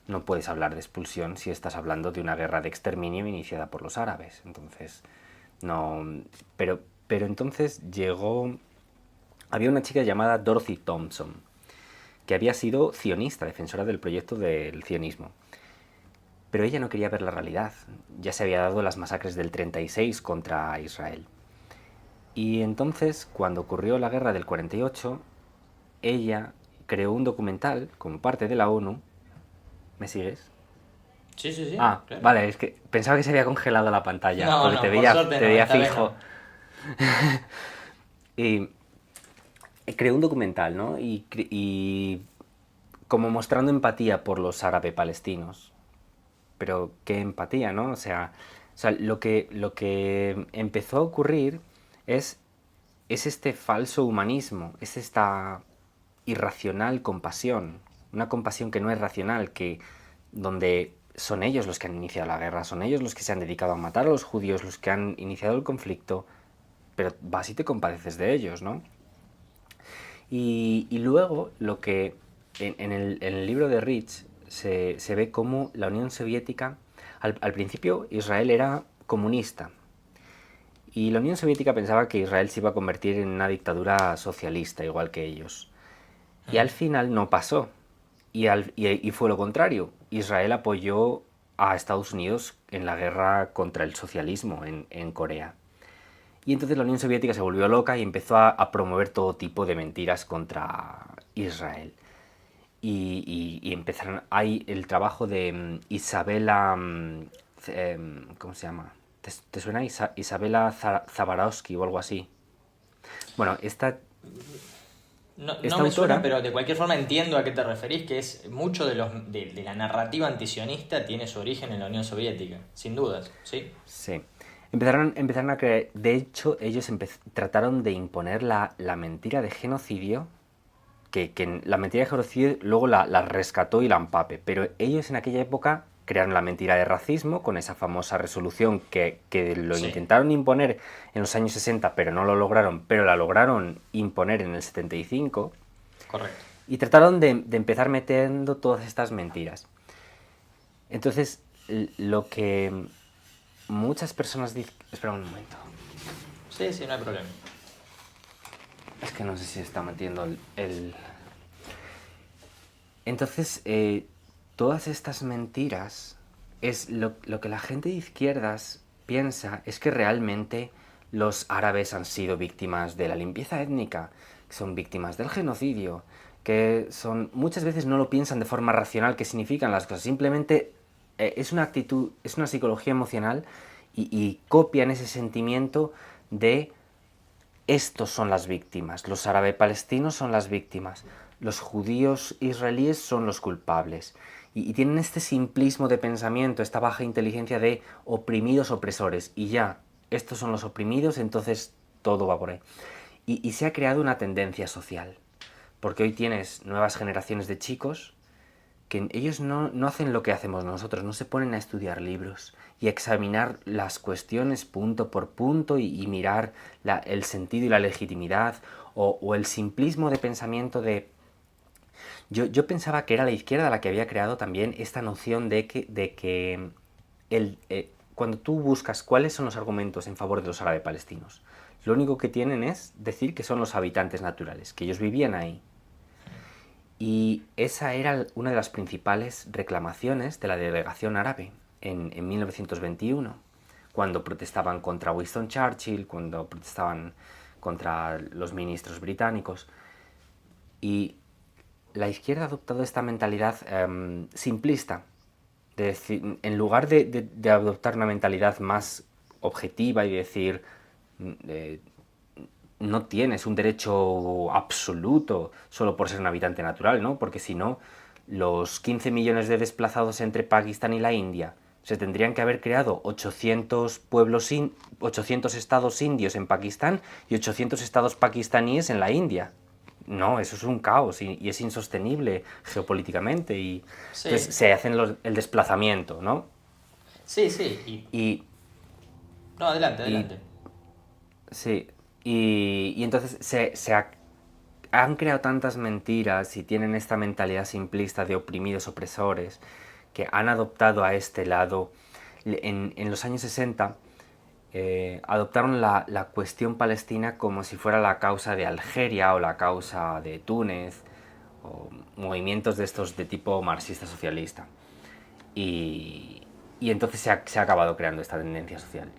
no puedes hablar de expulsión si estás hablando de una guerra de exterminio iniciada por los árabes. Entonces, no. Pero entonces llegó. Había una chica llamada Dorothy Thompson, que había sido cionista, defensora del proyecto del cionismo. Pero ella no quería ver la realidad. Ya se había dado las masacres del 36 contra Israel. Y entonces, cuando ocurrió la guerra del 48, ella creó un documental como parte de la ONU. ¿Me sigues? Sí, sí, sí, Ah, claro. vale, es que pensaba que se había congelado la pantalla, No, porque no, por suerte te no, veía esta vez fijo. no. Y creó un documental, ¿no? Y como mostrando empatía por los árabe palestinos. Pero qué empatía, ¿no? O sea, lo que empezó a ocurrir es, es este falso humanismo, es esta irracional compasión, una compasión que no es racional, que donde son ellos los que han iniciado la guerra, son ellos los que se han dedicado a matar a los judíos, los que han iniciado el conflicto, pero vas y te compadeces de ellos, ¿no? Y luego lo que en el libro de Rich se ve cómo la Unión Soviética, al principio Israel era comunista, y la Unión Soviética pensaba que Israel se iba a convertir en una dictadura socialista, igual que ellos. Y al final no pasó. Y fue lo contrario. Israel apoyó a Estados Unidos en la guerra contra el socialismo en Corea. Y entonces la Unión Soviética se volvió loca y empezó a promover todo tipo de mentiras contra Israel. Y empezaron. Hay el trabajo de Isabela. ¿Cómo se llama? ¿Te suena? Isabela Zabarowski o algo así. Bueno, No, no esta me suena, autora. pero de cualquier forma entiendo a qué te referís, que es mucho de la narrativa antisionista tiene su origen en la Unión Soviética, sin dudas, ¿sí? Sí. Empezaron a creer. De hecho, ellos trataron de imponer la mentira de genocidio. Que la mentira de genocidio luego la rescató y la Pape. Pero ellos en aquella época crearon la mentira de racismo con esa famosa resolución que lo Sí, intentaron imponer en los años 60, pero no lo lograron, pero la lograron imponer en el 75. correcto. Y trataron de empezar metiendo todas estas mentiras. Entonces, lo que muchas personas dicen. Espera un momento. Sí, sí, no hay problema. Es que no sé si está metiendo el. Entonces, todas estas mentiras es lo que la gente de izquierdas piensa es que realmente los árabes han sido víctimas de la limpieza étnica, que son víctimas del genocidio, que son muchas veces no lo piensan de forma racional qué significan las cosas, simplemente es una actitud, es una psicología emocional y copian ese sentimiento de estos son las víctimas, los árabe palestinos son las víctimas, los judíos israelíes son los culpables. Y tienen este simplismo de pensamiento, esta baja inteligencia de oprimidos opresores. Y ya, estos son los oprimidos, entonces todo va por ahí. Y se ha creado una tendencia social. Porque hoy tienes nuevas generaciones de chicos que ellos no hacen lo que hacemos nosotros, no se ponen a estudiar libros y a examinar las cuestiones punto por punto y mirar el sentido y la legitimidad o el simplismo de pensamiento de. Yo pensaba que era la izquierda la que había creado también esta noción de que cuando tú buscas cuáles son los argumentos en favor de los árabes palestinos, lo único que tienen es decir que son los habitantes naturales, que ellos vivían ahí. Y esa era una de las principales reclamaciones de la delegación árabe en 1921, cuando protestaban contra Winston Churchill, cuando protestaban contra los ministros británicos. Y la izquierda ha adoptado esta mentalidad simplista, de decir, en lugar de adoptar una mentalidad más objetiva y decir, eh, no tienes un derecho absoluto solo por ser un habitante natural, ¿no? Porque si no, los 15 millones de desplazados entre Pakistán y la India se tendrían que haber creado 800 estados indios en Pakistán y 800 estados pakistaníes en la India. no, eso es un caos y es insostenible geopolíticamente y entonces Sí, se hacen el desplazamiento, ¿no? sí, sí. Y, No, adelante, y adelante. sí, y entonces han creado tantas mentiras y tienen esta mentalidad simplista de oprimidos opresores que han adoptado a este lado. En los años 60 adoptaron la cuestión palestina como si fuera la causa de Algeria o la causa de Túnez o movimientos de estos de tipo marxista-socialista. Y, y entonces se ha acabado creando esta tendencia social.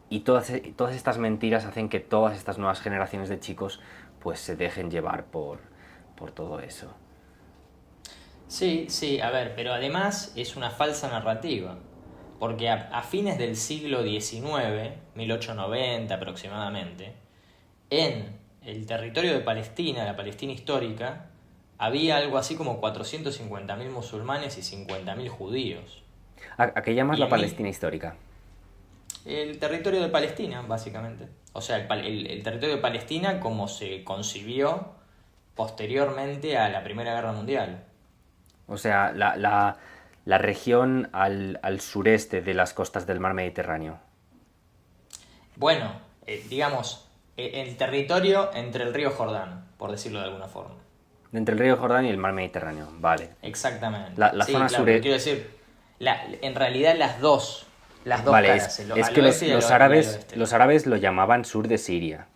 Y todas estas mentiras hacen que todas estas nuevas generaciones de chicos pues se dejen llevar por todo eso. Sí, sí, a ver, pero además es una falsa narrativa, porque a fines del siglo XIX, 1890 aproximadamente, en el territorio de Palestina, la Palestina histórica, había algo así como 450.000 musulmanes y 50.000 judíos. ¿A qué llamas Y la en mil, Palestina histórica? el territorio de Palestina, básicamente. O sea, el territorio de Palestina como se concibió posteriormente a la Primera Guerra Mundial. O sea, la región al sureste de las costas del mar Mediterráneo. Bueno, digamos, el territorio entre el río Jordán, por decirlo de alguna forma. Entre el río Jordán y el mar Mediterráneo, vale. Exactamente. La Sí, zona claro, pero sureste. quiero decir, en realidad las dos Vale, caras, es que al oeste y al oeste. los árabes lo llamaban sur de Siria.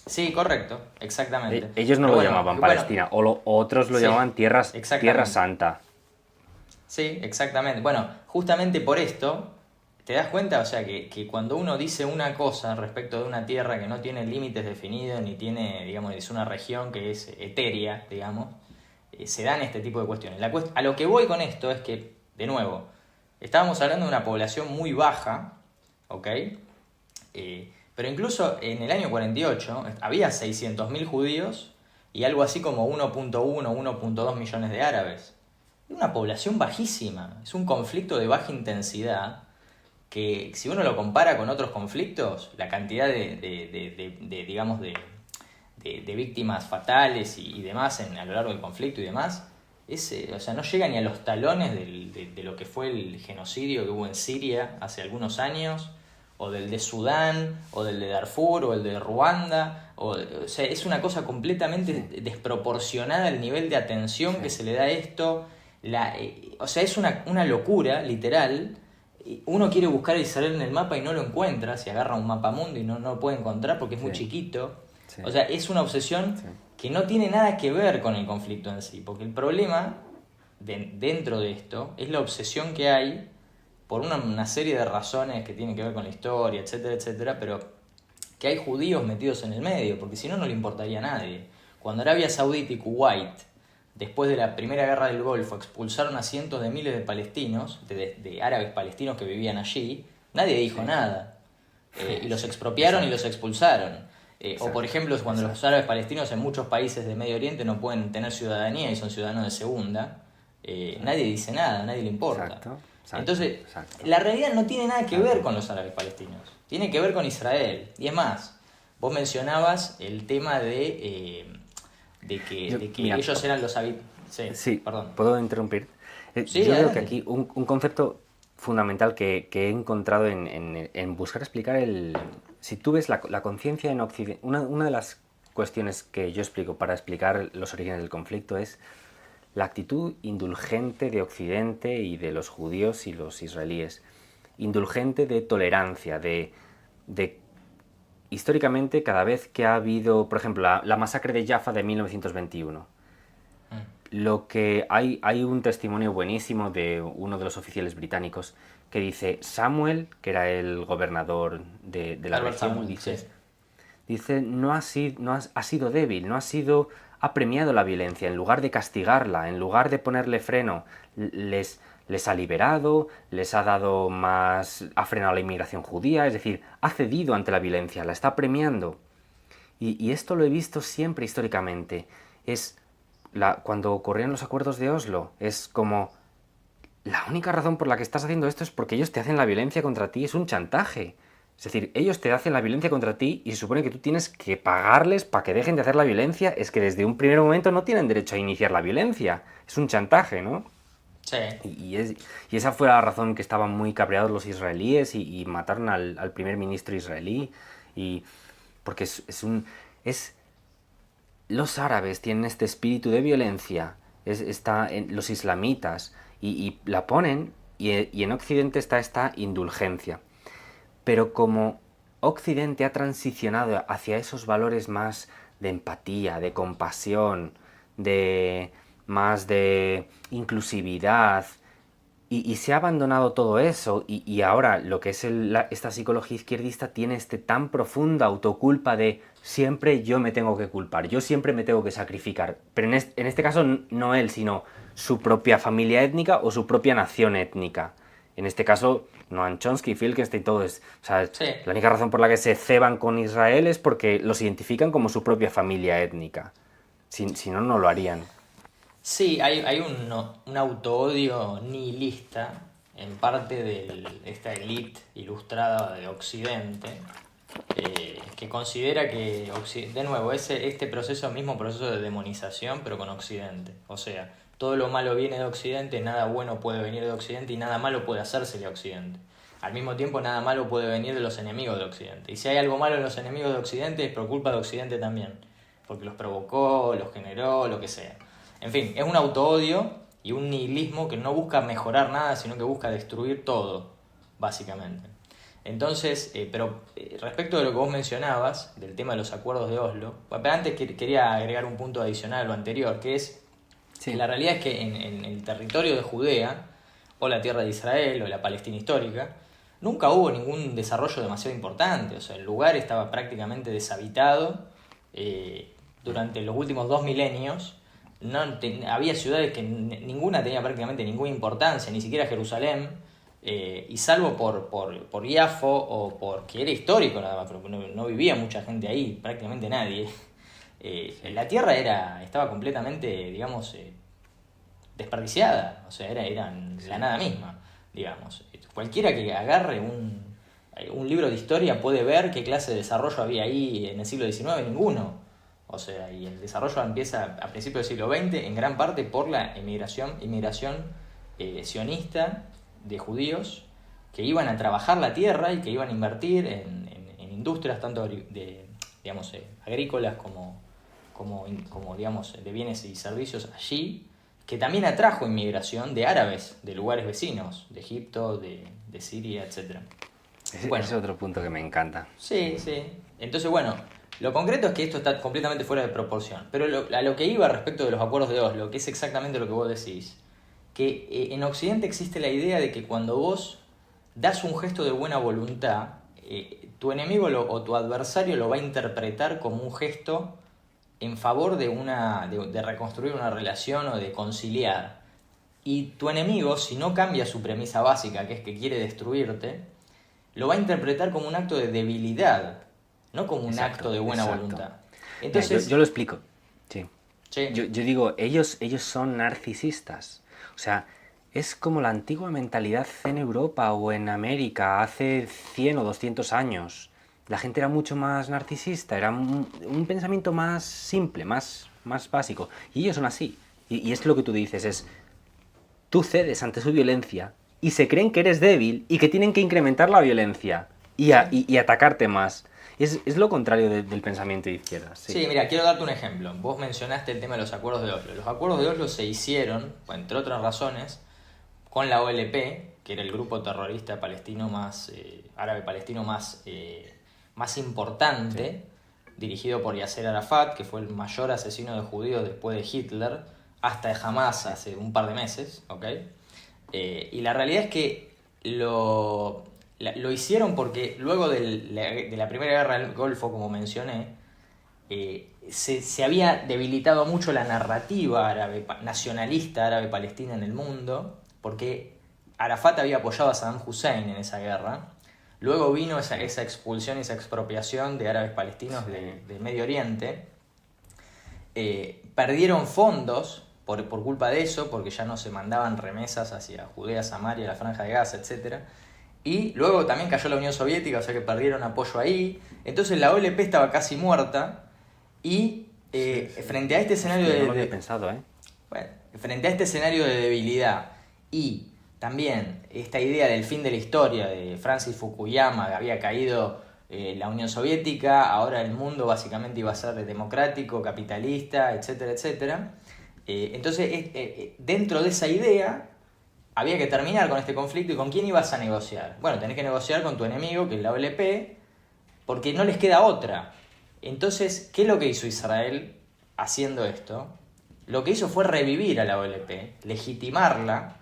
Sí, correcto, exactamente. Ellos no Pero lo bueno, llamaban bueno, Palestina, o otros lo sí, llamaban Tierra exactamente. Santa. Sí, exactamente. Bueno, justamente por esto, ¿te das cuenta? O sea, que cuando uno dice una cosa respecto de una tierra que no tiene límites definidos, ni tiene, digamos, es una región que es etérea, digamos, se dan este tipo de cuestiones. A lo que voy con esto es que, de nuevo, estábamos hablando de una población muy baja, ¿ok? Pero incluso en el año 48 había 600.000 judíos y algo así como 1.1, 1.2 millones de árabes. Es una población bajísima, es un conflicto de baja intensidad que si uno lo compara con otros conflictos, la cantidad digamos, de víctimas fatales y demás a lo largo del conflicto y demás, o sea, no llega ni a los talones de lo que fue el genocidio que hubo en Siria hace algunos años, o del de Sudán, o del de Darfur, o el de Ruanda, o sea, es una cosa completamente Sí, desproporcionada el nivel de atención sí, que se le da a esto, o sea, es una locura, literal. Uno quiere buscar Israel en el mapa y no lo encuentra, se agarra un mapa mundo y no lo puede encontrar porque es muy sí, chiquito. sí, O sea, es una obsesión sí. que no tiene nada que ver con el conflicto en sí, porque el problema dentro de esto es la obsesión que hay por una serie de razones que tienen que ver con la historia, etcétera, etcétera, pero que hay judíos metidos en el medio, porque si no, no le importaría a nadie. Cuando Arabia Saudita y Kuwait, después de la Primera Guerra del Golfo, expulsaron a cientos de miles de palestinos, de árabes palestinos que vivían allí, nadie dijo Sí, nada. Y los sí, expropiaron y exacto, los expulsaron. O por exacto, ejemplo, cuando los exacto. árabes palestinos en muchos países de Medio Oriente no pueden tener ciudadanía y son ciudadanos de segunda, nadie dice nada, nadie le importa. Exacto, exacto, Entonces, exacto, la realidad no tiene nada que ver exacto. con los árabes palestinos, tiene que ver con Israel. Y es más, vos mencionabas el tema de que Mira, ellos eran los habitantes. Sí, sí, perdón. ¿puedo interrumpir? Sí, Yo veo que adelante. aquí un concepto fundamental que he encontrado en buscar explicar Si tú ves la conciencia en Occidente, una de las cuestiones que yo explico para explicar los orígenes del conflicto es la actitud indulgente de Occidente y de los judíos y los israelíes. Indulgente de tolerancia, de históricamente cada vez que ha habido, por ejemplo, la masacre de Jaffa de 1921, Mm. hay un testimonio buenísimo de uno de los oficiales británicos que dice, Samuel, que era el gobernador de la Albert región, Samuel, sí. dice ha sido débil, ha premiado la violencia, en lugar de castigarla, en lugar de ponerle freno, les ha liberado, les ha dado más, ha frenado la inmigración judía, es decir, ha cedido ante la violencia, la está premiando. Y esto lo he visto siempre históricamente. Cuando ocurrieron los acuerdos de Oslo, es como, la única razón por la que estás haciendo esto es porque ellos te hacen la violencia contra ti, es un chantaje. Es decir, ellos te hacen la violencia contra ti y se supone que tú tienes que pagarles para que dejen de hacer la violencia. Es que desde un primer momento no tienen derecho a iniciar la violencia. Es un chantaje, ¿no? Sí. Y esa fue la razón que estaban muy cabreados los israelíes y mataron al primer ministro israelí. Y porque es los árabes tienen este espíritu de violencia, está en los islamitas, y la ponen, y en Occidente está esta indulgencia. Pero como Occidente ha transicionado hacia esos valores más de empatía, de compasión, de más de inclusividad, y se ha abandonado todo eso, y ahora lo que es esta psicología izquierdista tiene tan profunda autoculpa de siempre yo me tengo que culpar, yo siempre me tengo que sacrificar. Pero en este caso no él, sino su propia familia étnica o su propia nación étnica. En este caso, Noam Chomsky, Filkenstein, todo es... O sea, Sí. la única razón por la que se ceban con Israel es porque los identifican como su propia familia étnica. Si no, no lo harían. Sí, hay un auto-odio nihilista en parte de esta élite ilustrada de Occidente, que considera que, de nuevo, este proceso, mismo proceso de demonización, pero con Occidente. O sea, todo lo malo viene de Occidente, nada bueno puede venir de Occidente y nada malo puede hacerse de Occidente. Al mismo tiempo, nada malo puede venir de los enemigos de Occidente. Y si hay algo malo en los enemigos de Occidente, es por culpa de Occidente también, porque los provocó, los generó, lo que sea. En fin, es un auto-odio y un nihilismo que no busca mejorar nada, sino que busca destruir todo, básicamente. Entonces, respecto de lo que vos mencionabas, del tema de los acuerdos de Oslo, pero antes quería agregar un punto adicional a lo anterior, que es que Sí. la realidad es que en el territorio de Judea, o la tierra de Israel, o la Palestina histórica, nunca hubo ningún desarrollo demasiado importante. O sea, el lugar estaba prácticamente deshabitado durante los últimos 2 milenios. Había ciudades que ninguna tenía prácticamente ninguna importancia, ni siquiera Jerusalén, y salvo por Iafo o porque era histórico nada más, pero no vivía mucha gente ahí, prácticamente nadie. La tierra estaba completamente, digamos, desperdiciada, o sea, era la nada misma, digamos. Cualquiera que agarre un libro de historia puede ver qué clase de desarrollo había ahí en el siglo XIX, ninguno. O sea, y el desarrollo empieza a principios del siglo XX en gran parte por la inmigración sionista de judíos que iban a trabajar la tierra y que iban a invertir en industrias tanto digamos, agrícolas como digamos, de bienes y servicios allí, que también atrajo inmigración de árabes, de lugares vecinos, de Egipto, de Siria, etc. Bueno, Ese es otro punto que me encanta. sí, sí. Entonces, bueno, lo concreto es que esto está completamente fuera de proporción. Pero a lo que iba respecto de los acuerdos de Oslo, que es exactamente lo que vos decís, que en Occidente existe la idea de que cuando vos das un gesto de buena voluntad, tu enemigo o tu adversario lo va a interpretar como un gesto en favor de reconstruir una relación o de conciliar. Y tu enemigo, si no cambia su premisa básica, que es que quiere destruirte, lo va a interpretar como un acto de debilidad, no como un acto de buena voluntad. Mira, Entonces, yo lo explico. Sí. sí, Yo digo, ellos son narcisistas. O sea, es como la antigua mentalidad en Europa o en América hace 100 o 200 años. La gente era mucho más narcisista, era un pensamiento más simple, más básico. Y ellos son así. Y es lo que tú dices, es tú cedes ante su violencia y se creen que eres débil y que tienen que incrementar la violencia sí. y atacarte más. Es lo contrario del pensamiento de izquierdas. Sí. Sí, mira, quiero darte un ejemplo. Vos mencionaste el tema de los acuerdos de Oslo. Los acuerdos de Oslo se hicieron, entre otras razones, con la OLP, que era el grupo terrorista palestino árabe palestino más importante, dirigido por Yasser Arafat, que fue el mayor asesino de judíos después de Hitler, hasta de Hamas hace un par de meses, ¿ok? Y la realidad es que lo hicieron porque luego de la Primera Guerra del Golfo, como mencioné, se había debilitado mucho la narrativa nacionalista árabe-palestina en el mundo, porque Arafat había apoyado a Saddam Hussein en esa guerra. Luego vino esa expulsión y esa expropiación de árabes palestinos de Medio Oriente. Perdieron fondos por culpa de eso, porque ya no se mandaban remesas hacia Judea, Samaria, la Franja de Gaza, etc. Y luego también cayó la Unión Soviética, o sea que perdieron apoyo ahí. Entonces la OLP estaba casi muerta y frente a este escenario Hostia, no lo había pensado, ¿eh? bueno, frente a este escenario de debilidad y también esta idea del fin de la historia de Francis Fukuyama, que había caído la Unión Soviética, ahora el mundo básicamente iba a ser democrático, capitalista, etcétera, etcétera. Entonces, dentro de esa idea, había que terminar con este conflicto y con quién ibas a negociar. Bueno, tenés que negociar con tu enemigo, que es la OLP, porque no les queda otra. Entonces, ¿qué es lo que hizo Israel haciendo esto? Lo que hizo fue revivir a la OLP, legitimarla,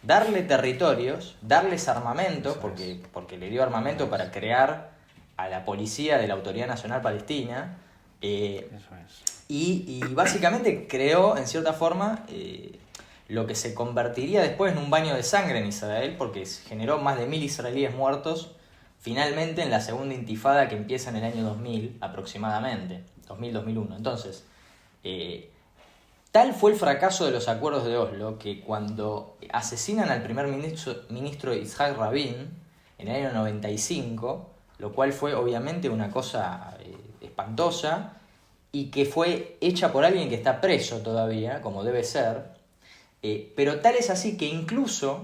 darle territorios, darles armamento, porque le dio armamento para crear a la policía de la Autoridad Nacional Palestina, Eso es. y básicamente creó, en cierta forma, lo que se convertiría después en un baño de sangre en Israel, porque generó más de 1000 israelíes muertos, finalmente en la segunda intifada que empieza en el año 2000 aproximadamente, 2000-2001. Entonces, tal fue el fracaso de los acuerdos de Oslo que cuando asesinan al primer ministro Yitzhak Rabin en el año 95, lo cual fue obviamente una cosa espantosa y que fue hecha por alguien que está preso todavía, como debe ser, pero tal es así que incluso